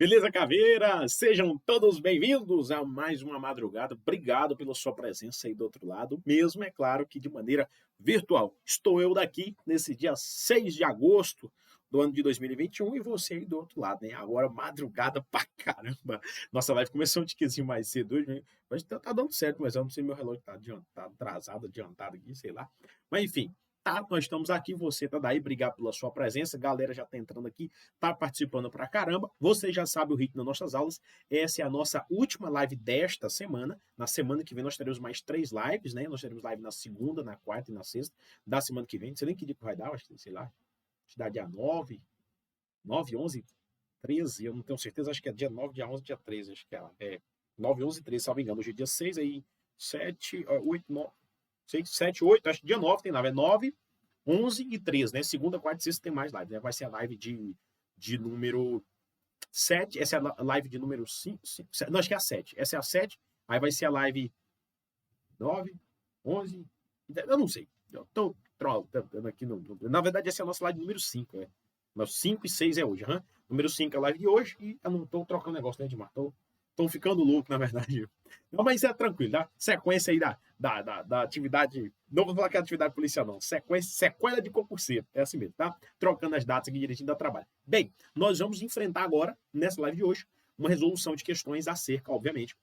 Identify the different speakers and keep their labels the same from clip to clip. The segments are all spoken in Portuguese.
Speaker 1: Beleza, caveira? Sejam todos bem-vindos a mais uma madrugada. Obrigado pela sua presença aí do outro lado, mesmo, é claro, que de maneira virtual. Estou eu daqui nesse dia 6 de agosto do ano de 2021 e você aí do outro lado, né? Agora, madrugada pra caramba. Nossa live começou um tiquezinho mais cedo hoje, né? Mas tá dando certo, mas eu não sei, meu relógio tá atrasado, adiantado aqui, sei lá. Mas enfim, tá, nós estamos aqui, você tá daí, obrigado pela sua presença, galera já tá entrando aqui, tá participando pra caramba, você já sabe o ritmo das nossas aulas, essa é a nossa última live desta semana, na semana que vem nós teremos mais 3 lives, né, nós teremos live na segunda, na quarta e na sexta, da semana que vem, não sei nem que dia que vai dar, acho que, sei lá, acho que dá dia 9, 11, 13, eu não tenho certeza, acho que é dia 9, dia 11, dia 13, acho que é 9, 11 e 13, salvo engano, hoje é dia 6, aí 7, 8, 9, 6, 7, 8, acho que dia 9 tem live, é 9, 11 e 13, né? Segunda, quarta e sexta tem mais live, né? Vai ser a live de número 7, essa é a live de número 5, 7, não, acho que é a 7. Essa é a 7, aí vai ser a live 9, 11, eu não sei. Eu tô trolando aqui. Na verdade, essa é a nossa live número 5, né? 5 e 6 é hoje, uhum. Número 5 é a live de hoje e eu não tô trocando negócio, né, Edmar? Tô ficando louco, na verdade. Não, mas é tranquilo, tá? Sequência aí da atividade. Não vou falar que é atividade policial, não. Sequela de concurseiro. É assim mesmo, tá? Trocando as datas aqui direitinho da trabalho. Bem, nós vamos enfrentar agora, nessa live de hoje, uma resolução de questões acerca, obviamente,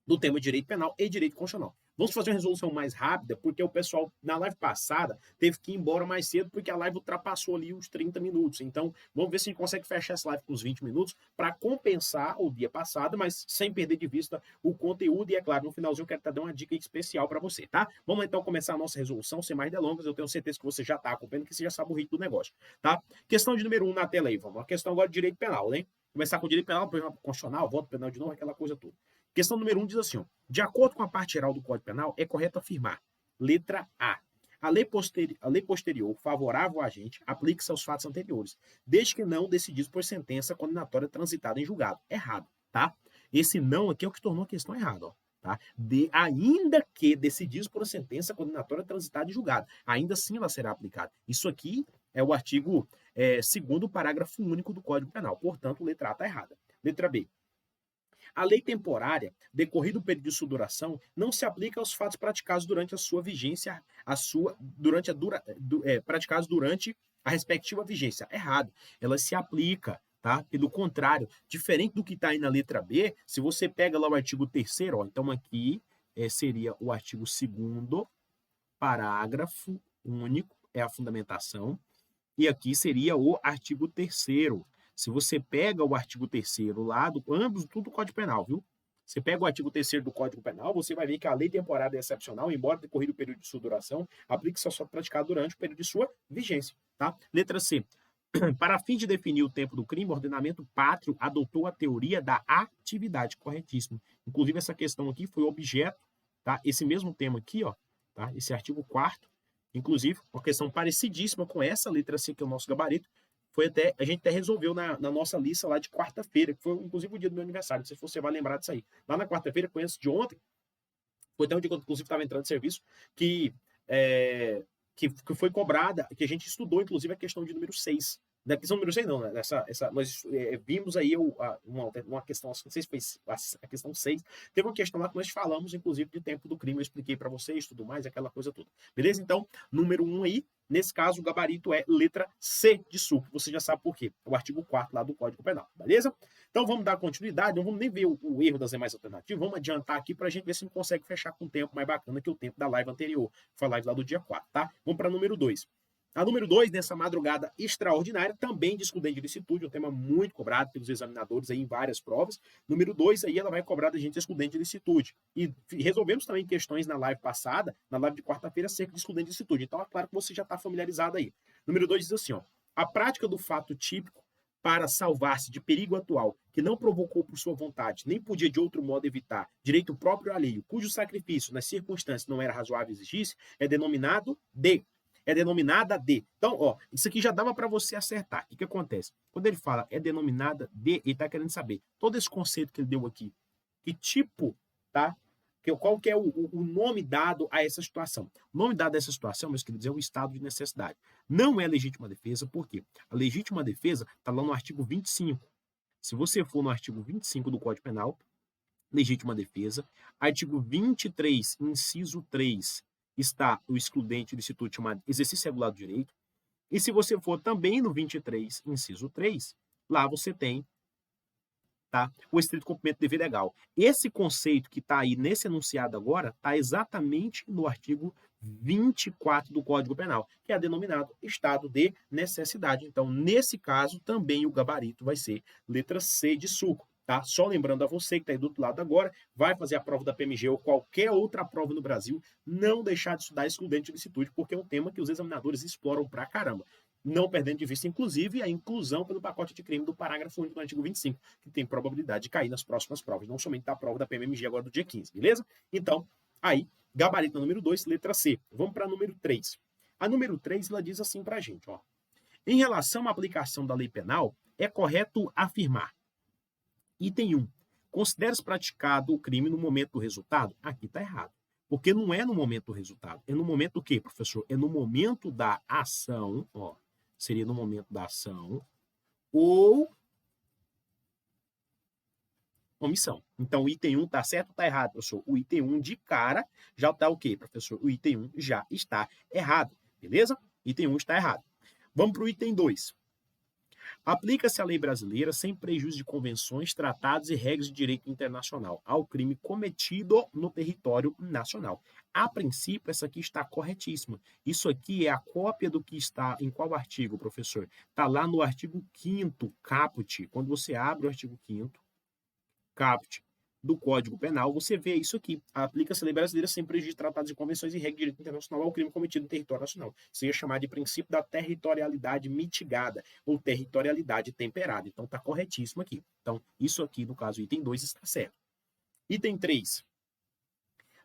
Speaker 1: do tema direito penal e direito constitucional. Vamos fazer uma resolução mais rápida, porque o pessoal, na live passada, teve que ir embora mais cedo, porque a live ultrapassou ali os 30 minutos. Então, vamos ver se a gente consegue fechar essa live com os 20 minutos para compensar o dia passado, mas sem perder de vista o conteúdo. E, é claro, no finalzinho eu quero dar uma dica especial para você, tá? Vamos então começar a nossa resolução, sem mais delongas. Eu tenho certeza que você já está acompanhando, que você já sabe o ritmo do negócio, tá? Questão de número 1 na tela aí, vamos. A questão agora de direito penal, né? Começar com direito penal, depois constitucional, voto penal de novo, aquela coisa toda. Questão número 1 diz assim, ó, de acordo com a parte geral do Código Penal, é correto afirmar, letra A, a lei posterior favorável ao agente aplica-se aos fatos anteriores, desde que não decididos por sentença condenatória transitada em julgado. Errado, tá? Esse não aqui é o que tornou a questão errada, ó. Tá? Ainda que decididos por sentença condenatória transitada em julgado, ainda assim ela será aplicada. Isso aqui é o artigo 2º parágrafo único do Código Penal. Portanto, letra A está errada. Letra B. A lei temporária, decorrido o período de sua duração, não se aplica aos fatos praticados durante a sua vigência, praticados durante a respectiva vigência. Errado. Ela se aplica, tá? Pelo contrário, diferente do que está aí na letra B, se você pega lá o artigo 3º, ó, então aqui seria o artigo 2º, parágrafo único, é a fundamentação, e aqui seria o artigo 3º. Se você pega o artigo 3º lá, ambos, tudo do Código Penal, viu? Você pega o artigo 3º do Código Penal, você vai ver que a lei temporária é excepcional, embora decorrido o período de sua duração, aplique-se só praticado durante o período de sua vigência, tá? Letra C. Para fim de definir o tempo do crime, o ordenamento pátrio adotou a teoria da atividade, corretíssimo. Inclusive, essa questão aqui foi objeto, tá? Esse mesmo tema aqui, ó, tá? Esse artigo 4º, inclusive, uma questão parecidíssima com essa letra C, que é o nosso gabarito, a gente até resolveu na nossa lista lá de quarta-feira, que foi inclusive o dia do meu aniversário, não sei se você vai lembrar disso aí. Lá na quarta-feira, conheço de ontem, foi até um dia que eu inclusive estava entrando de serviço, que foi cobrada, que a gente estudou inclusive a questão de número 6. Da questão número 6 não, né? Nós vimos aí uma questão, não sei se foi a questão 6, teve uma questão lá que nós falamos, inclusive, de tempo do crime, eu expliquei para vocês, tudo mais, aquela coisa toda. Beleza? Então, número 1 aí, nesse caso, o gabarito é letra C de suco. Você já sabe por quê. O artigo 4º lá do Código Penal, beleza? Então, vamos dar continuidade, não vamos nem ver o erro das demais alternativas, vamos adiantar aqui para a gente ver se a gente consegue fechar com um tempo mais bacana que o tempo da live anterior, que foi a live lá do dia 4, tá? Vamos para número 2. A número 2, nessa madrugada extraordinária, também de excludente de licitude, um tema muito cobrado pelos examinadores aí em várias provas. Número 2, aí ela vai cobrar da gente excludente de licitude. E resolvemos também questões na live passada, na live de quarta-feira, acerca de excludente de licitude. Então, é claro que você já está familiarizado aí. Número 2 diz assim, ó, a prática do fato típico para salvar-se de perigo atual, que não provocou por sua vontade, nem podia de outro modo evitar, direito próprio alheio, cujo sacrifício, nas circunstâncias, não era razoável exigir-se, é denominada de. Então, ó, isso aqui já dava para você acertar. O que acontece? Quando ele fala é denominada de, ele está querendo saber todo esse conceito que ele deu aqui. Que tipo, tá? Qual que é o nome dado a essa situação? O nome dado a essa situação, meus queridos, é o estado de necessidade. Não é legítima defesa, por quê? A legítima defesa está lá no artigo 25. Se você for no artigo 25 do Código Penal, legítima defesa, artigo 23, inciso 3, está o excludente do instituto chamado exercício regular do direito. E se você for também no 23, inciso 3, lá você tem, tá, o estrito cumprimento do dever legal. Esse conceito que está aí nesse enunciado agora está exatamente no artigo 24 do Código Penal, que é denominado estado de necessidade. Então, nesse caso, também o gabarito vai ser letra C de suco. Tá? Só lembrando a você que está aí do outro lado agora, vai fazer a prova da PMG ou qualquer outra prova no Brasil, não deixar de estudar excludente de licitude, porque é um tema que os examinadores exploram pra caramba. Não perdendo de vista, inclusive, a inclusão pelo pacote de crime do parágrafo único do artigo 25, que tem probabilidade de cair nas próximas provas, não somente da prova da PMMG agora do dia 15, beleza? Então, aí, gabarito número 2, letra C. Vamos para a número 3. A número 3, ela diz assim pra gente, ó. Em relação à aplicação da lei penal, é correto afirmar. Item 1. Considera-se praticado o crime no momento do resultado? Aqui está errado. Porque não é no momento do resultado. É no momento do quê, professor? É no momento da ação, ó. Seria no momento da ação ou omissão. Então, o item 1 está certo ou está errado, professor? O item 1 de cara já está o quê, professor? O item 1 já está errado, beleza? Item 1 está errado. Vamos para o item 2. Aplica-se a lei brasileira sem prejuízo de convenções, tratados e regras de direito internacional ao crime cometido no território nacional. A princípio, essa aqui está corretíssima. Isso aqui é a cópia do que está em qual artigo, professor? Está lá no artigo 5º, caput. Quando você abre o artigo 5º, caput do Código Penal, você vê isso aqui. Aplica-se a lei brasileira sem prejuízo de tratados e convenções e regras de direito internacional ao crime cometido no território nacional. Isso ia chamar de princípio da territorialidade mitigada ou territorialidade temperada. Então, está corretíssimo aqui. Então, isso aqui, no caso, item 2, está certo. Item 3.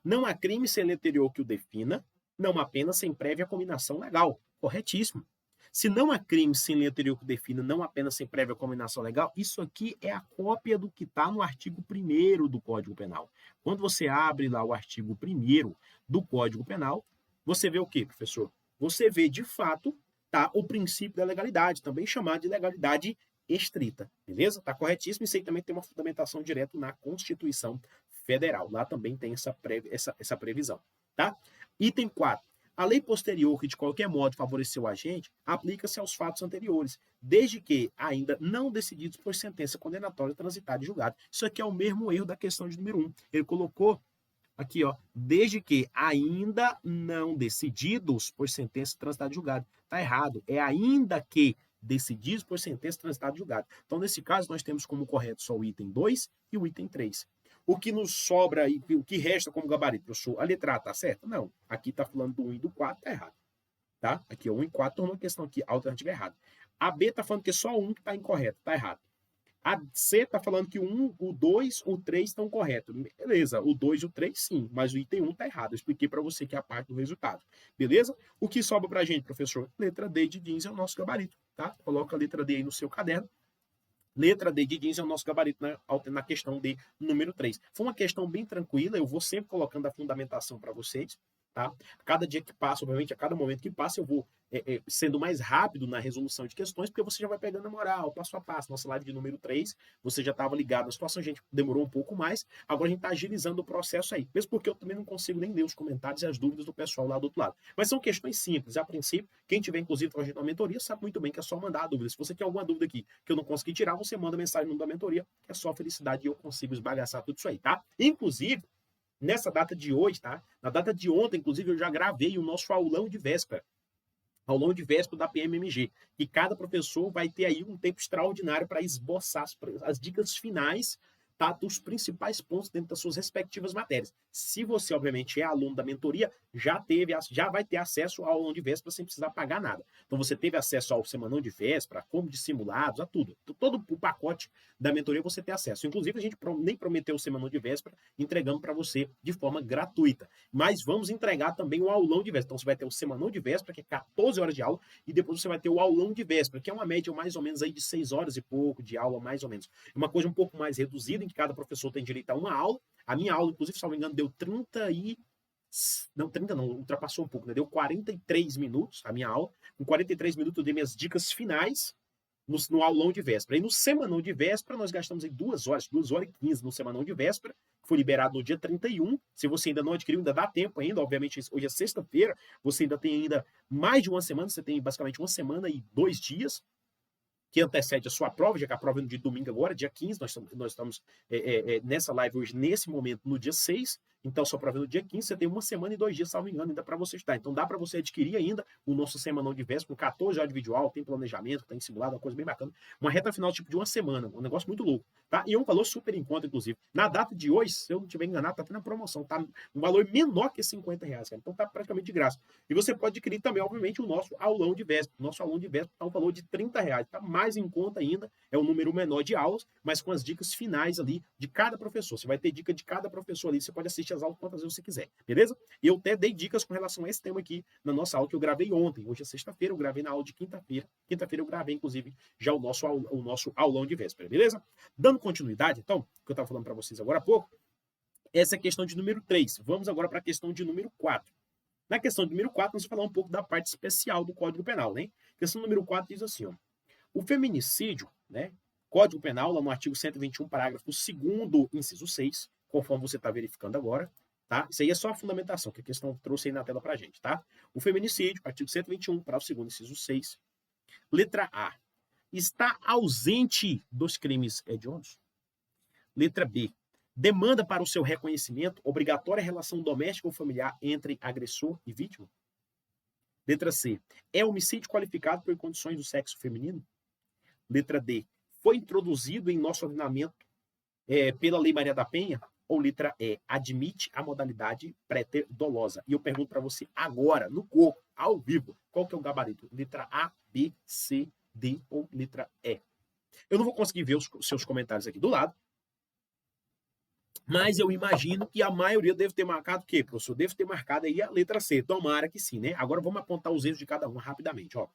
Speaker 1: Não há crime sem lei anterior que o defina, não há pena sem prévia combinação legal. Corretíssimo. Se não há crime sem lei anterior que defina, não apenas sem prévia combinação legal, isso aqui é a cópia do que está no artigo 1º do Código Penal. Quando você abre lá o artigo 1º do Código Penal, você vê o quê, professor? Você vê, de fato, tá, o princípio da legalidade, também chamado de legalidade estrita, beleza? Está corretíssimo, isso aí também tem uma fundamentação direta na Constituição Federal. Lá também tem essa previsão, tá? Item 4. A lei posterior, que de qualquer modo favoreceu o agente, aplica-se aos fatos anteriores, desde que ainda não decididos por sentença condenatória transitada e julgada. Isso aqui é o mesmo erro da questão de número 1. Ele colocou aqui, ó, desde que ainda não decididos por sentença transitada e julgada. Está errado. É ainda que decididos por sentença transitada e julgada. Então, nesse caso, nós temos como correto só o item 2 e o item 3. O que nos sobra aí, o que resta como gabarito, professor? A letra A está certa? Não. Aqui está falando do 1 e do 4, está errado. Tá? Aqui, 1 e 4 tornou a questão aqui, a alternativa é errada. A B está falando que é só o 1 que está incorreto, está errado. A C está falando que o 1, o 2, o 3 estão corretos. Beleza, o 2 e o 3 sim, mas o item 1 está errado. Eu expliquei para você que é a parte do resultado. Beleza? O que sobra para a gente, professor? Letra D de jeans é o nosso gabarito. Tá? Coloca a letra D aí no seu caderno. Letra D de jeans é o nosso gabarito na questão de número 3. Foi uma questão bem tranquila, eu vou sempre colocando a fundamentação para vocês, tá? Cada dia que passa, obviamente, a cada momento que passa, eu vou sendo mais rápido na resolução de questões, porque você já vai pegando a moral, passo a passo. Nossa live de número 3, você já estava ligado na situação, a gente demorou um pouco mais, agora a gente está agilizando o processo aí. Mesmo porque eu também não consigo nem ler os comentários e as dúvidas do pessoal lá do outro lado. Mas são questões simples, a princípio, quem tiver inclusive com a gente na mentoria sabe muito bem que é só mandar a dúvida. Se você tem alguma dúvida aqui que eu não consegui tirar, você manda mensagem no da mentoria, que é só felicidade e eu consigo esbagaçar tudo isso aí, tá? Inclusive, nessa data de hoje, tá? Na data de ontem, inclusive, eu já gravei o nosso aulão de véspera. Aulão de véspera da PMMG. E cada professor vai ter aí um tempo extraordinário para esboçar as dicas finais, tá, dos principais pontos dentro das suas respectivas matérias. Se você, obviamente, é aluno da mentoria, já vai ter acesso ao aulão de véspera sem precisar pagar nada. Então, você teve acesso ao semanão de véspera, como de simulados, a tudo. Todo o pacote da mentoria você tem acesso. Inclusive, a gente nem prometeu o semanão de véspera, entregamos para você de forma gratuita. Mas vamos entregar também o aulão de véspera. Então, você vai ter o semanão de véspera, que é 14 horas de aula, e depois você vai ter o aulão de véspera, que é uma média mais ou menos aí de 6 horas e pouco de aula, mais ou menos. É uma coisa um pouco mais reduzida, em que cada professor tem direito a uma aula. A minha aula, inclusive, se não me engano, deu 30 e... Não, 30 não, ultrapassou um pouco, né? Deu 43 minutos a minha aula. Com 43 minutos eu dei minhas dicas finais, no aulão de véspera. E no semanão de véspera, nós gastamos aí 2 horas e 15 no semanão de véspera, que foi liberado no dia 31. Se você ainda não adquiriu, ainda dá tempo ainda. Obviamente, hoje é sexta-feira, você ainda tem ainda mais de uma semana, você tem basicamente uma semana e 2 dias que antecede a sua prova, já que a prova é no dia de domingo agora, dia 15, nós estamos nessa live hoje, nesse momento, no dia 6, então sua prova é no dia 15, você tem uma semana e 2 dias, salvo engano, ainda para você estudar. Então dá para você adquirir ainda o nosso semanão de véspera, com 14 horas de vídeo aula, tem planejamento, tem simulado, uma coisa bem bacana, uma reta final tipo de uma semana, um negócio muito louco, tá? E é um valor super em conta, inclusive. Na data de hoje, se eu não estiver enganado, tá tendo a promoção, tá um valor menor que R$50, cara, então tá praticamente de graça. E você pode adquirir também, obviamente, o nosso aulão de véspera. O nosso aulão de véspera tá um valor de R$30, tá mais em conta ainda, é um número menor de aulas, mas com as dicas finais ali de cada professor. Você vai ter dica de cada professor ali, você pode assistir as aulas quantas vezes você quiser, beleza? E eu até dei dicas com relação a esse tema aqui na nossa aula que eu gravei ontem. Hoje é sexta-feira, eu gravei na aula de quinta-feira. Quinta-feira eu gravei, inclusive, já o nosso aulão de véspera, beleza? Dando continuidade, então, que eu estava falando para vocês agora há pouco, essa é a questão de número 3. Vamos agora para a questão de número 4. Na questão de número 4, nós vamos falar um pouco da parte especial do Código Penal, né? Questão número 4 diz assim, ó, o feminicídio, né? Código Penal, lá no artigo 121, parágrafo 2º, inciso 6, conforme você está verificando agora, tá? Isso aí é só a fundamentação que a questão trouxe aí na tela pra gente, tá? O feminicídio, artigo 121, parágrafo 2º, inciso 6, letra A, está ausente dos crimes hediondos. Letra B, demanda para o seu reconhecimento obrigatória relação doméstica ou familiar entre agressor e vítima. Letra C, é homicídio qualificado por condições do sexo feminino. Letra D, foi introduzido em nosso ordenamento pela Lei Maria da Penha. Ou letra E, admite a modalidade pré-dolosa. E eu pergunto para você agora, no corpo, ao vivo, qual que é o gabarito? Letra A, B, C, D ou letra E? Eu não vou conseguir ver os seus comentários aqui do lado, mas eu imagino que a maioria deve ter marcado o quê, professor? Deve ter marcado aí a letra C. Tomara que sim, né? Agora vamos apontar os erros de cada um rapidamente, ó.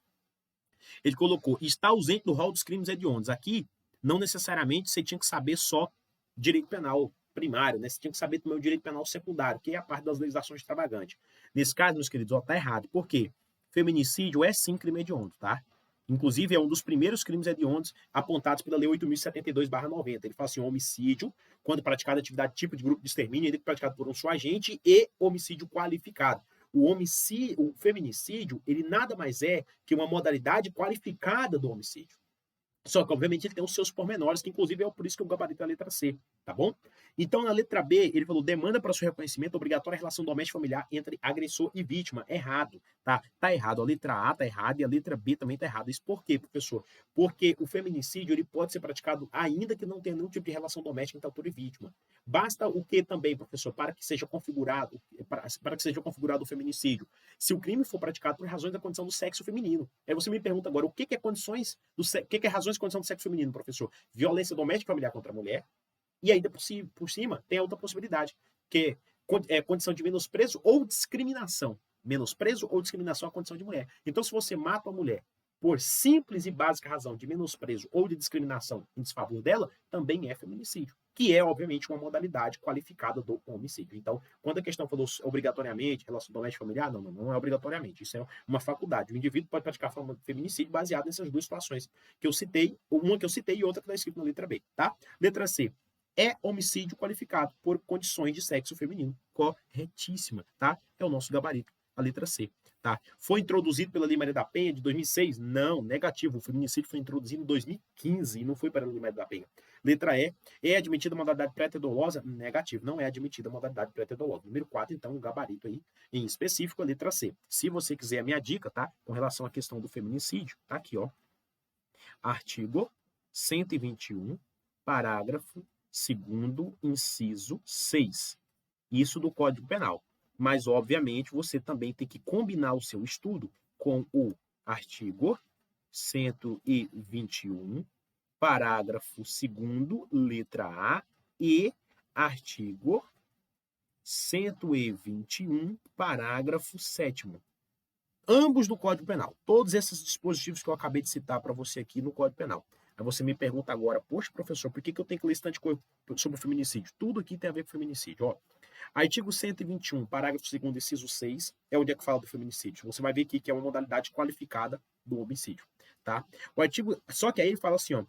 Speaker 1: Ele colocou, está ausente do rol dos crimes hediondos. Aqui, não necessariamente você tinha que saber só direito penal primário, né? Você tinha que saber também o direito penal secundário, que é a parte das legislações extravagantes. Nesse caso, meus queridos, ó, tá errado. Por quê? Feminicídio é sim crime hediondo, tá? Inclusive, é um dos primeiros crimes hediondos apontados pela Lei 8.072/90. Ele fala assim, homicídio, quando praticado atividade tipo de grupo de extermínio, ainda que praticado por um só agente, e homicídio qualificado. O feminicídio, ele nada mais é que uma modalidade qualificada do homicídio. Só que, obviamente, ele tem os seus pormenores, que inclusive é por isso que eu gabarito a letra C, tá bom? Então, na letra B, ele falou, demanda para seu reconhecimento obrigatória relação doméstica familiar entre agressor e vítima. Errado, tá? Tá errado. A letra A tá errada e a letra B também tá errada. Isso por quê, professor? Porque o feminicídio, ele pode ser praticado ainda que não tenha nenhum tipo de relação doméstica entre autor e vítima. Basta o que também, professor, para que seja configurado o feminicídio? Se o crime for praticado por razões da condição do sexo feminino. Aí você me pergunta agora, o que é condições o que é razões de condição do sexo feminino, professor? Violência doméstica familiar contra a mulher. E ainda por cima tem a outra possibilidade, que é condição de menosprezo ou discriminação. Menosprezo ou discriminação à condição de mulher. Então, se você mata uma mulher por simples e básica razão de menosprezo ou de discriminação em desfavor dela, também é feminicídio, que é, obviamente, uma modalidade qualificada do homicídio. Então, quando a questão falou obrigatoriamente, relação doméstica familiar, não é obrigatoriamente, isso é uma faculdade. O indivíduo pode praticar feminicídio baseado nessas duas situações que eu citei, uma que eu citei e outra que está escrita na letra B, tá? Letra C, é homicídio qualificado por condições de sexo feminino. Corretíssima, tá? É o nosso gabarito, a letra C. Tá? Foi introduzido pela Lei Maria da Penha de 2006? Não, negativo. O feminicídio foi introduzido em 2015 e não foi para a Lei Maria da Penha. Letra E, é admitida a modalidade pré-dolosa? Negativo, não é admitida a modalidade pré-dolosa. Número 4, então, o gabarito aí, em específico, a letra C. Se você quiser a minha dica, tá? Com relação à questão do feminicídio, tá aqui, ó. Artigo 121, parágrafo 2º, inciso 6. Isso do Código Penal. Mas, obviamente, você também tem que combinar o seu estudo com o artigo 121, parágrafo 2º, letra A, e artigo 121, parágrafo 7º. Ambos do Código Penal. Todos esses dispositivos que eu acabei de citar para você aqui no Código Penal. Aí você me pergunta agora, poxa, professor, por que eu tenho que ler tanto coisa sobre o feminicídio? Tudo aqui tem a ver com feminicídio, ó. Artigo 121, parágrafo 2º, inciso 6, é onde é que fala do feminicídio. Você vai ver aqui que é uma modalidade qualificada do homicídio, tá? O artigo, só que aí ele fala assim, ó,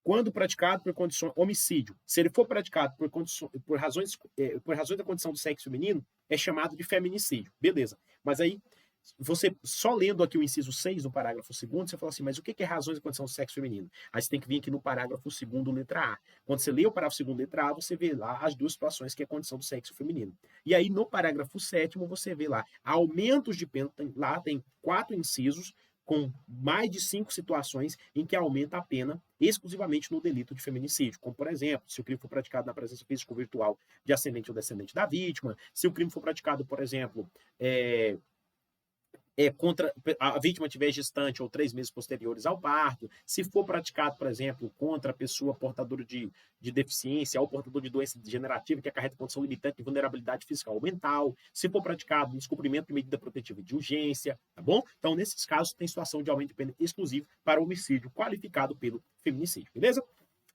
Speaker 1: quando praticado por condições homicídio, se ele for praticado por razões da condição do sexo feminino, é chamado de feminicídio. Beleza. Mas aí você, só lendo aqui o inciso 6 do parágrafo 2º, você fala assim, mas o que é razões de condição do sexo feminino? Aí você tem que vir aqui no parágrafo 2º, letra A. Quando você lê o parágrafo 2º, letra A, você vê lá as duas situações que é a condição do sexo feminino. E aí no parágrafo 7º, você vê lá aumentos de pena, lá tem 4 incisos, com mais de 5 situações em que aumenta a pena exclusivamente no delito de feminicídio, como, por exemplo, se o crime for praticado na presença física ou virtual de ascendente ou descendente da vítima, se o crime for praticado, por exemplo, contra a vítima tiver gestante ou 3 meses posteriores ao parto, se for praticado, por exemplo, contra a pessoa portadora de deficiência ou portador de doença degenerativa que acarreta condição limitante de vulnerabilidade fiscal ou mental, se for praticado no descumprimento de medida protetiva de urgência, tá bom? Então, nesses casos, tem situação de aumento de pena exclusivo para homicídio qualificado pelo feminicídio, beleza?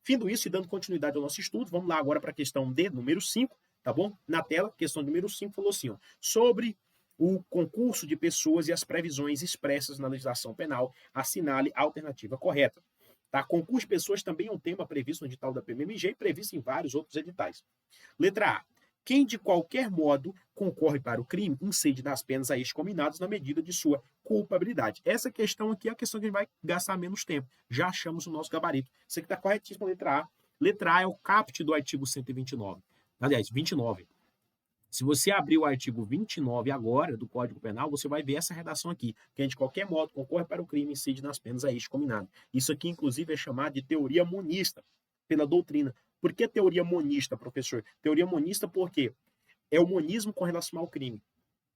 Speaker 1: Findo isso e dando continuidade ao nosso estudo, vamos lá agora para a questão de número 5, tá bom? Na tela, questão número 5 falou assim, ó, sobre o concurso de pessoas e as previsões expressas na legislação penal, assinale a alternativa correta. Tá? Concurso de pessoas também é um tema previsto no edital da PMMG e previsto em vários outros editais. Letra A. Quem de qualquer modo concorre para o crime incide nas penas a estes combinados na medida de sua culpabilidade. Essa questão aqui é a questão que a gente vai gastar menos tempo. Já achamos o nosso gabarito. Isso aqui está corretíssimo, letra A. Letra A é o caput do artigo 129. Aliás, 29. Se você abrir o artigo 29 agora do Código Penal, você vai ver essa redação aqui, que de qualquer modo concorre para o crime e incide nas penas a este combinado. Isso aqui, inclusive, é chamado de teoria monista pela doutrina. Por que teoria monista, professor? Teoria monista porque é o monismo com relação ao crime.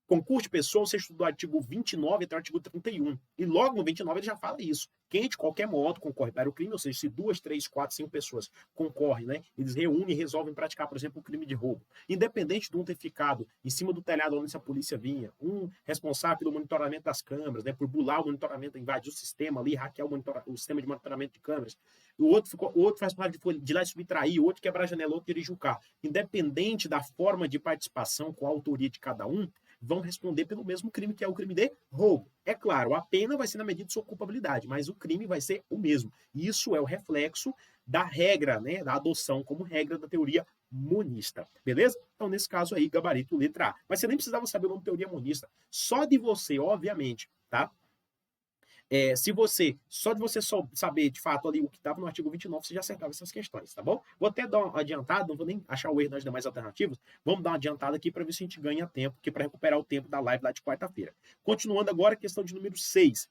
Speaker 1: Concurso de pessoas, você estuda do artigo 29 até o artigo 31. E logo no 29 ele já fala isso. Quem de qualquer modo concorre para o crime, ou seja, se 2, 3, 4, 5 pessoas concorrem, né? Eles reúnem e resolvem praticar, por exemplo, um crime de roubo. Independente de um ter ficado em cima do telhado onde a polícia vinha, um responsável pelo monitoramento das câmeras, né? Por bular o monitoramento, invadir o sistema ali, hackear o sistema de monitoramento de câmeras. O outro faz parte de lá subtrair, o outro quebrar a janela, o outro dirigir o carro. Independente da forma de participação com a autoria de cada um, vão responder pelo mesmo crime, que é o crime de roubo. É claro, a pena vai ser na medida de sua culpabilidade, mas o crime vai ser o mesmo. E isso é o reflexo da regra, né, da adoção como regra da teoria monista, beleza? Então, nesse caso aí, gabarito letra A. Mas você nem precisava saber o nome de teoria monista. Só de você, obviamente, tá? Só de você saber de fato ali o que estava no artigo 29, você já acertava essas questões, tá bom? Vou até dar uma adiantada, não vou nem achar o erro nas demais alternativas, vamos dar uma adiantada aqui para ver se a gente ganha tempo, que para recuperar o tempo da live lá de quarta-feira. Continuando agora, a questão de número 6.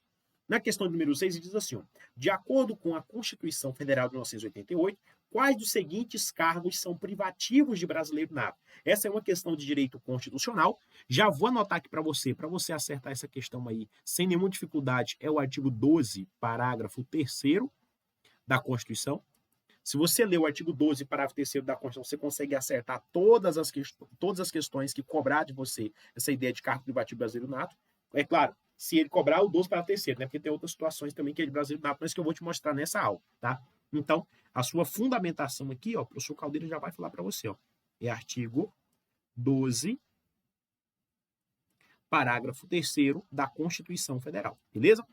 Speaker 1: Na questão de número 6, ele diz assim, ó, de acordo com a Constituição Federal de 1988, quais dos seguintes cargos são privativos de brasileiro nato? Essa é uma questão de direito constitucional. Já vou anotar aqui para você acertar essa questão aí sem nenhuma dificuldade. É o artigo 12, parágrafo 3º da Constituição. Se você ler o artigo 12, parágrafo 3º da Constituição, você consegue acertar todas as questões que cobrar de você essa ideia de cargo privativo brasileiro nato. É claro, se ele cobrar o 12 para 3º, né? Porque tem outras situações também que é de brasileiro nato, mas que eu vou te mostrar nessa aula, tá? Então, a sua fundamentação aqui, ó, o professor Caldeira já vai falar para você, ó. É artigo 12, parágrafo 3º da Constituição Federal, beleza?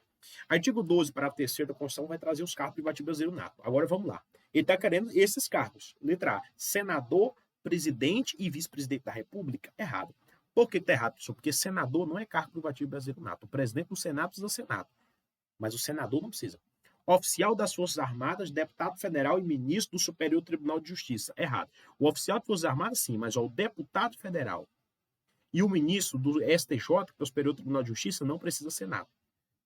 Speaker 1: Artigo 12, parágrafo 3º da Constituição vai trazer os cargos privativos brasileiros nato. Agora vamos lá. Ele está querendo esses cargos. Letra A, senador, presidente e vice-presidente da República. Errado. Por que está errado, professor? Porque senador não é cargo privativo brasileiro nato. O presidente do Senado precisa ser nato, mas o senador não precisa. Oficial das Forças Armadas, deputado federal e ministro do Superior Tribunal de Justiça. Errado. O oficial das Forças Armadas, sim, mas o deputado federal e o ministro do STJ, que é o Superior Tribunal de Justiça, não precisa ser nato.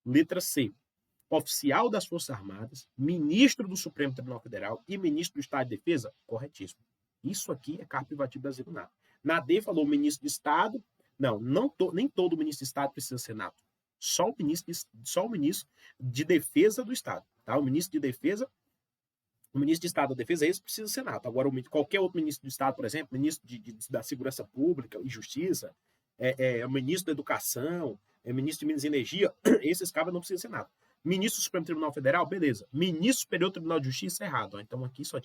Speaker 1: Letra C. Oficial das Forças Armadas, ministro do Supremo Tribunal Federal e ministro do Estado de Defesa. Corretíssimo. Isso aqui é cargo privativo brasileiro nato. Na D falou ministro de Estado. Não, nem todo ministro de Estado precisa ser nato. Só o ministro de Defesa do Estado. Tá? O ministro de Defesa, o ministro de Estado da Defesa, esse precisa ser nato. Agora, qualquer outro ministro do Estado, por exemplo, ministro da Segurança Pública e Justiça, o ministro da Educação, ministro de Minas e Energia, esses cabras não precisam ser nato. Ministro do Supremo Tribunal Federal, beleza. Ministro Superior Tribunal de Justiça, errado. Ó. Então aqui só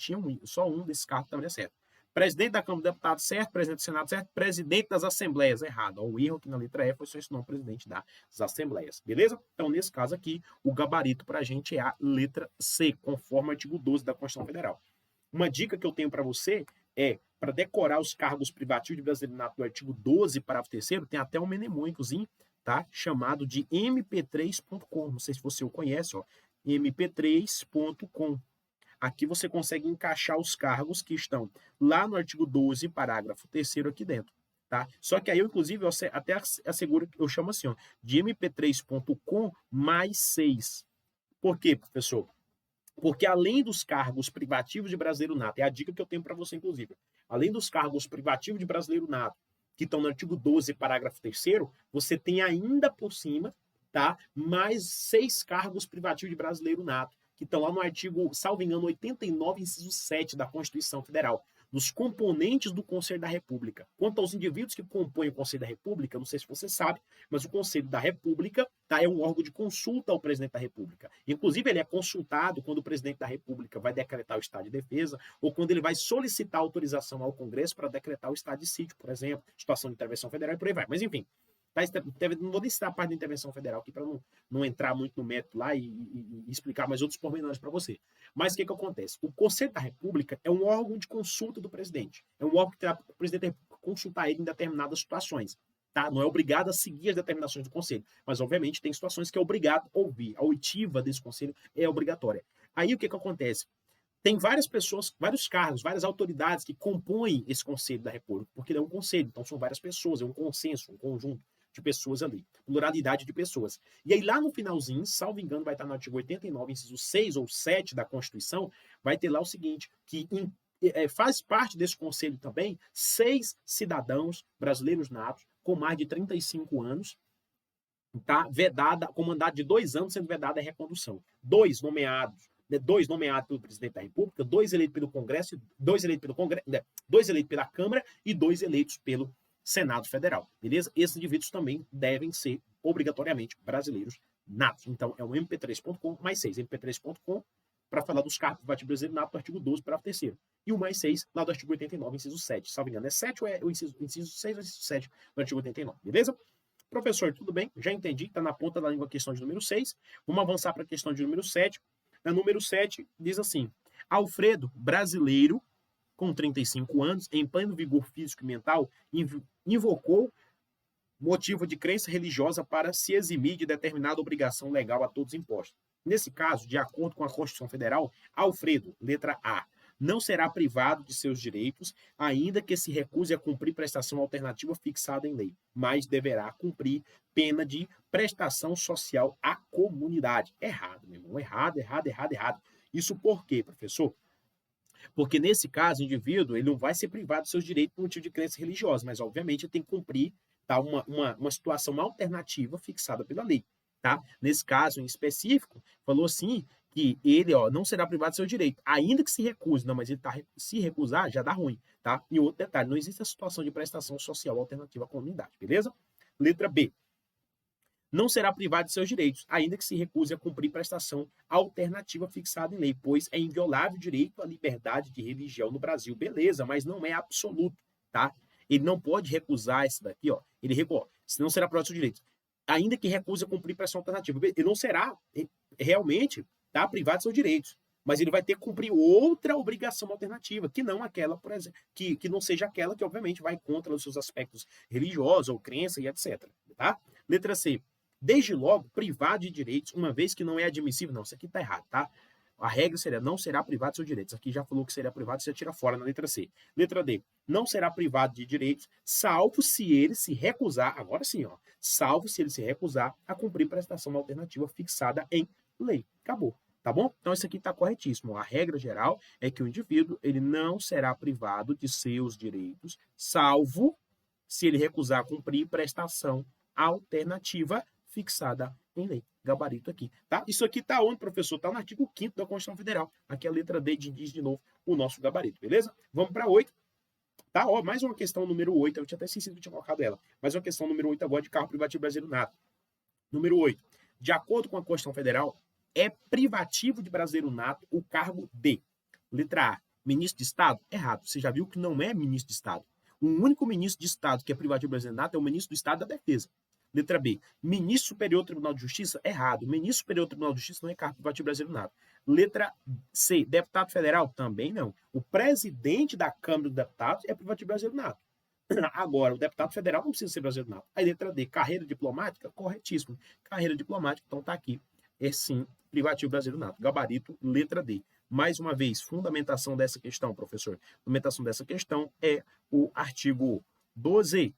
Speaker 1: um desses cargos que estava certo. Presidente da Câmara de Deputados, certo. Presidente do Senado, certo. Presidente das Assembleias, errado. Ó, o erro aqui na letra E foi só esse nome, presidente das Assembleias. Beleza? Então, nesse caso aqui, o gabarito para a gente é a letra C, conforme o artigo 12 da Constituição Federal. Uma dica que eu tenho para você é, para decorar os cargos privativos de brasileiro do artigo 12, parágrafo 3º, tem até um mnemônicozinho, tá? Chamado de mp3.com. Não sei se você o conhece, ó. mp3.com. Aqui você consegue encaixar os cargos que estão lá no artigo 12, parágrafo 3º aqui dentro, tá? Só que aí eu, inclusive, eu até asseguro, eu chamo assim, ó, de mp3.com mais 6. Por quê, professor? Porque além dos cargos privativos de brasileiro nato, é a dica que eu tenho para você, inclusive, além dos cargos privativos de brasileiro nato, que estão no artigo 12, parágrafo 3º, você tem ainda por cima, tá, mais 6 cargos privativos de brasileiro nato, que estão lá no artigo, salvo engano, 89, inciso 7 da Constituição Federal, dos componentes do Conselho da República. Quanto aos indivíduos que compõem o Conselho da República, não sei se você sabe, mas o Conselho da República, tá, é um órgão de consulta ao presidente da República. Inclusive, ele é consultado quando o presidente da República vai decretar o estado de defesa ou quando ele vai solicitar autorização ao Congresso para decretar o estado de sítio, por exemplo, situação de intervenção federal e por aí vai. Mas, enfim, tá, não vou nem citar a parte da intervenção federal aqui para não entrar muito no método lá e explicar mais outros pormenores para você. Mas o que acontece? O Conselho da República é um órgão de consulta do presidente. É um órgão que o presidente tem que consultar ele em determinadas situações. Tá? Não é obrigado a seguir as determinações do Conselho. Mas, obviamente, tem situações que é obrigado a ouvir. A oitiva desse Conselho é obrigatória. Aí o que acontece? Tem várias pessoas, vários cargos, várias autoridades que compõem esse Conselho da República, porque ele é um conselho, então são várias pessoas, é um consenso, um conjunto de pessoas ali, pluralidade de pessoas. E aí lá no finalzinho, salvo engano, vai estar no artigo 89, inciso 6 ou 7 da Constituição, vai ter lá o seguinte, que faz parte desse conselho também 6 cidadãos brasileiros natos com mais de 35 anos, tá, vedada, com mandato de 2 anos sendo vedada a recondução. 2 nomeados pelo presidente da República, 2 eleitos pelo Congresso, 2 eleitos pelo Congresso, 2 eleitos pela Câmara e 2 eleitos pelo Senado Federal, beleza? Esses indivíduos também devem ser obrigatoriamente brasileiros natos. Então, é o mp3.com mais 6. mp3.com para falar dos cargos privativos brasileiros natos do artigo 12, parágrafo 3º. E o mais 6 lá do artigo 89, inciso 7. Salvo engano, é 7 ou é o inciso 6 ou inciso 7 do artigo 89, beleza? Professor, tudo bem? Já entendi, está na ponta da língua a questão de número 6. Vamos avançar para a questão de número 7. Na número 7, diz assim: Alfredo, brasileiro, com 35 anos, em pleno vigor físico e mental, invocou motivo de crença religiosa para se eximir de determinada obrigação legal a todos impostos. Nesse caso, de acordo com a Constituição Federal, Alfredo, letra A, não será privado de seus direitos, ainda que se recuse a cumprir prestação alternativa fixada em lei, mas deverá cumprir pena de prestação social à comunidade. Errado, meu irmão. Errado. Isso por quê, professor? Porque nesse caso, o indivíduo ele não vai ser privado dos seus direitos por motivo de crença religiosa, mas obviamente ele tem que cumprir, tá, uma situação alternativa fixada pela lei. Tá? Nesse caso em específico, falou assim que ele, ó, não será privado do seu direito, ainda que se recuse. Não, mas ele se recusar, já dá ruim. Tá? E outro detalhe, não existe a situação de prestação social alternativa à comunidade, beleza? Letra B. Não será privado de seus direitos, ainda que se recuse a cumprir prestação alternativa fixada em lei, pois é inviolável o direito à liberdade de religião no Brasil. Beleza, mas não é absoluto, tá? Ele não pode recusar esse daqui, ó. Ele recusa, se não será privado de seus direitos, ainda que recuse a cumprir prestação alternativa. Ele não será realmente, tá, privado de seus direitos, mas ele vai ter que cumprir outra obrigação alternativa, que não aquela, por exemplo, que não seja aquela que obviamente vai contra os seus aspectos religiosos ou crença e etc, tá? Letra C. Desde logo, privado de direitos, uma vez que não é admissível. Não, isso aqui está errado, tá? A regra seria, não será privado de seus direitos. Aqui já falou que seria privado, você tira fora na letra C. Letra D, não será privado de direitos, salvo se ele se recusar, agora sim, ó, salvo se ele se recusar a cumprir prestação alternativa fixada em lei. Acabou, tá bom? Então isso aqui está corretíssimo. A regra geral é que o indivíduo, ele não será privado de seus direitos, salvo se ele recusar a cumprir prestação alternativa fixada em lei. Gabarito aqui, tá? Isso aqui tá onde, professor? Tá no artigo 5º da Constituição Federal. Aqui a letra D diz de novo o nosso gabarito, beleza? Vamos para 8. Tá? Ó, mais uma questão número 8. Eu tinha até esquecido que tinha colocado ela. Mais uma questão número 8 agora de carro privativo brasileiro nato. Número 8. De acordo com a Constituição Federal, é privativo de brasileiro nato o cargo de letra A, Ministro de Estado? Errado. Você já viu que não é ministro de Estado. O único ministro de Estado que é privativo brasileiro nato é o ministro do Estado da Defesa. Letra B. Ministro Superior do Tribunal de Justiça? Errado. Ministro Superior do Tribunal de Justiça não é cargo privativo brasileiro nato. Letra C. Deputado federal? Também não. O presidente da Câmara dos Deputados é privativo brasileiro nato. Agora, o deputado federal não precisa ser brasileiro nato. Aí, letra D. Carreira diplomática? Corretíssimo. Carreira diplomática, então tá aqui. É sim, privativo brasileiro nato. Gabarito, letra D. Mais uma vez, fundamentação dessa questão, professor. Fundamentação dessa questão é o artigo 12,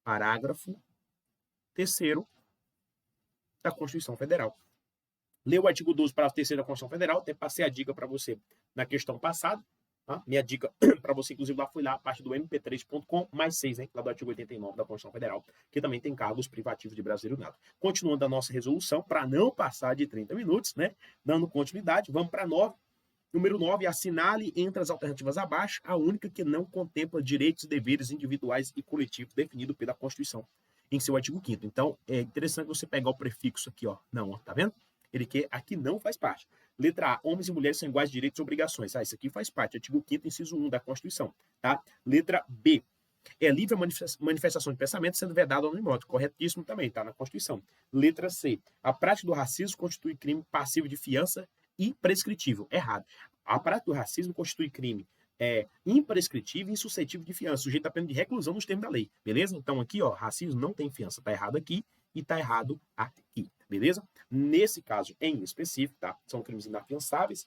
Speaker 1: parágrafo 3º da Constituição Federal. Lê o artigo 12, parágrafo 3º da Constituição Federal. Até passei a dica para você na questão passada. Tá? Minha dica para você, inclusive, lá foi lá a parte do mp3.com, mais 6, né? Lá do artigo 89 da Constituição Federal, que também tem cargos privativos de brasileiro nato. Continuando a nossa resolução, para não passar de 30 minutos, né? Dando continuidade, vamos para 9. Número 9, assinale entre as alternativas abaixo a única que não contempla direitos e deveres individuais e coletivos definidos pela Constituição em seu artigo 5º. Então, é interessante você pegar o prefixo aqui, ó. Não, ó, tá vendo? Ele quer aqui não faz parte. Letra A, homens e mulheres são iguais de direitos e obrigações. Ah, isso aqui faz parte, artigo 5º, inciso 1 da Constituição, tá? Letra B, é livre a manifestação de pensamento sendo vedado ao anonimato. Corretíssimo também, tá na Constituição. Letra C, a prática do racismo constitui crime passivo de fiança e prescritível. Errado. A prática do racismo constitui crime imprescritível e insuscetível de fiança, sujeito a pena de reclusão nos termos da lei. Beleza? Então aqui, ó, racismo não tem fiança. Tá errado aqui e tá errado aqui. Beleza? Nesse caso em específico, tá? São crimes inafiançáveis.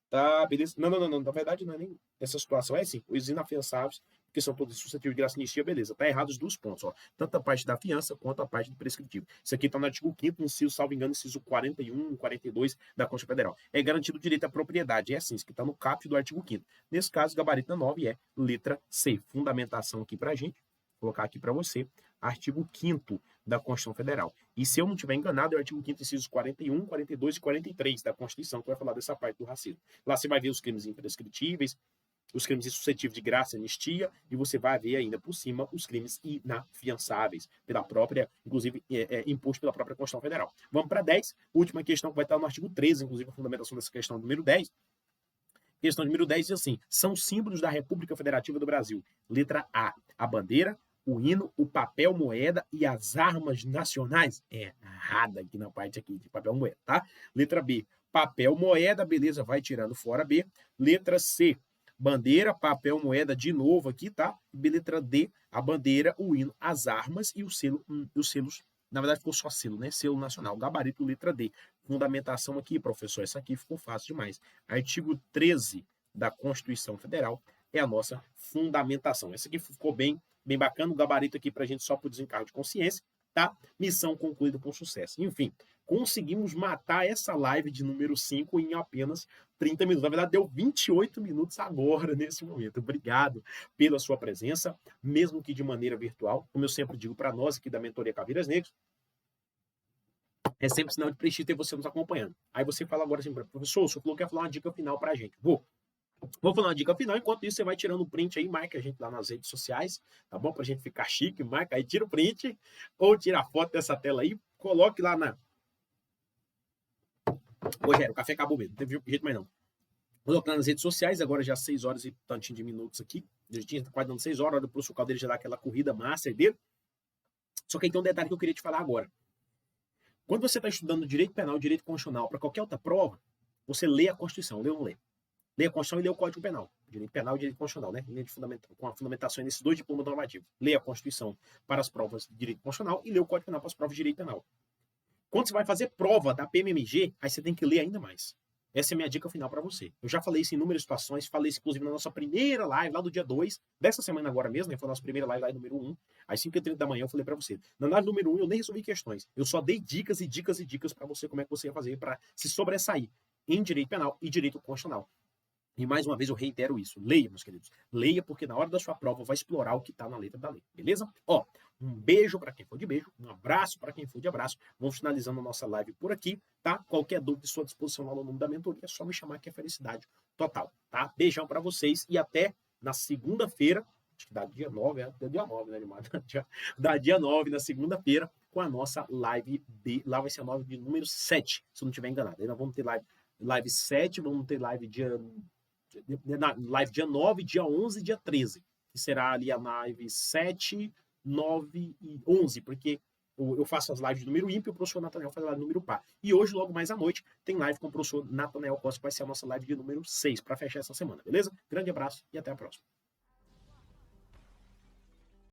Speaker 1: Tá, beleza? Não. Na verdade, não é nem essa situação. É sim, os inafiançáveis, que são todos suscetíveis de graça e anistia, beleza. Tá errado os dois pontos, ó. Tanto a parte da fiança quanto a parte do prescritivo. Isso aqui tá no artigo 5º, inciso, salvo engano, inciso 41, 42 da Constituição Federal. É garantido o direito à propriedade. É assim, isso que tá no caput do artigo 5º. Nesse caso, gabarito 9 é letra C. Fundamentação aqui pra gente. Vou colocar aqui para você. Artigo 5º da Constituição Federal. E se eu não estiver enganado, é o artigo 5º, incisos 41, 42 e 43 da Constituição, que vai falar dessa parte do racismo. Lá você vai ver os crimes imprescritíveis, os crimes insuscetíveis de graça e anistia, e você vai ver ainda por cima os crimes inafiançáveis, pela própria, inclusive, imposto pela própria Constituição Federal. Vamos para 10, última questão que vai estar no artigo 13, inclusive a fundamentação dessa questão número 10. Questão número 10 diz assim, são símbolos da República Federativa do Brasil. Letra A, a bandeira, o hino, o papel moeda e as armas nacionais. É errada aqui na parte aqui de papel moeda, tá? Letra B, papel moeda, beleza, vai tirando fora B. Letra C, bandeira, papel moeda de novo aqui, tá? Letra D, a bandeira, o hino, as armas e o selo, os selos. Na verdade ficou só selo, né? Selo nacional, gabarito, letra D. Fundamentação aqui, professor, essa aqui ficou fácil demais. Artigo 13 da Constituição Federal é a nossa fundamentação. Essa aqui ficou bem bacana, o gabarito aqui pra gente só por desencargo de consciência, tá? Missão concluída com sucesso. Enfim, conseguimos matar essa live de número 5 em apenas 30 minutos. Na verdade, deu 28 minutos agora, nesse momento. Obrigado pela sua presença, mesmo que de maneira virtual. Como eu sempre digo para nós aqui da Mentoria Caveiras Negras, é sempre sinal de prestígio ter você nos acompanhando. Aí você fala agora assim, professor, o senhor falou que ia falar uma dica final pra gente. Vou falar uma dica final, enquanto isso você vai tirando o print aí, marca a gente lá nas redes sociais, tá bom? Pra gente ficar chique, marca aí, tira o print, ou tira a foto dessa tela aí, coloque lá na... Rogério, o café acabou mesmo, não teve jeito mais não. Colocar nas redes sociais, agora já 6 horas e tantinho de minutos aqui, já tinha quase dando 6 horas, hora pro seu caldeiro já dar aquela corrida massa dele. Só que aí tem um detalhe que eu queria te falar agora. Quando você está estudando direito penal e direito constitucional para qualquer outra prova, você lê a Constituição, lê ou não lê? Lê a Constituição e lê o Código Penal. Direito penal e direito constitucional, né? Com a fundamentação nesses dois diplomas normativos. Lê a Constituição para as provas de direito constitucional e lê o Código Penal para as provas de direito penal. Quando você vai fazer prova da PMMG, aí você tem que ler ainda mais. Essa é a minha dica final para você. Eu já falei isso em inúmeras situações, falei isso inclusive na nossa primeira live, lá do dia 2, dessa semana agora mesmo, né? Foi a nossa primeira live lá número 1, às 5h30 da manhã eu falei para você. Na live número 1 eu nem resolvi questões, eu só dei dicas e dicas e dicas para você como é que você ia fazer para se sobressair em direito penal e direito constitucional. E mais uma vez eu reitero isso. Leia, meus queridos. Leia, porque na hora da sua prova vai explorar o que está na letra da lei. Beleza? Ó, um beijo para quem for de beijo, um abraço para quem for de abraço. Vamos finalizando a nossa live por aqui, tá? Qualquer dúvida, estou à disposição lá no nome da mentoria. É só me chamar que é felicidade total, tá? Beijão para vocês e até na segunda-feira. Acho que dá dia 9, dia 9, né, Animado? Dá dia 9, na segunda-feira, com a nossa live lá vai ser a live de número 7, se eu não estiver enganado. Aí nós vamos ter live 7, vamos ter live dia na live dia 9, dia 11 e dia 13, que será ali a live 7, 9 e 11, porque eu faço as lives de número ímpar e o professor Nathanael faz a live de número par. E hoje, logo mais à noite, tem live com o professor Nathanael Costa, que vai ser a nossa live de número 6, para fechar essa semana, beleza? Grande abraço e até a próxima.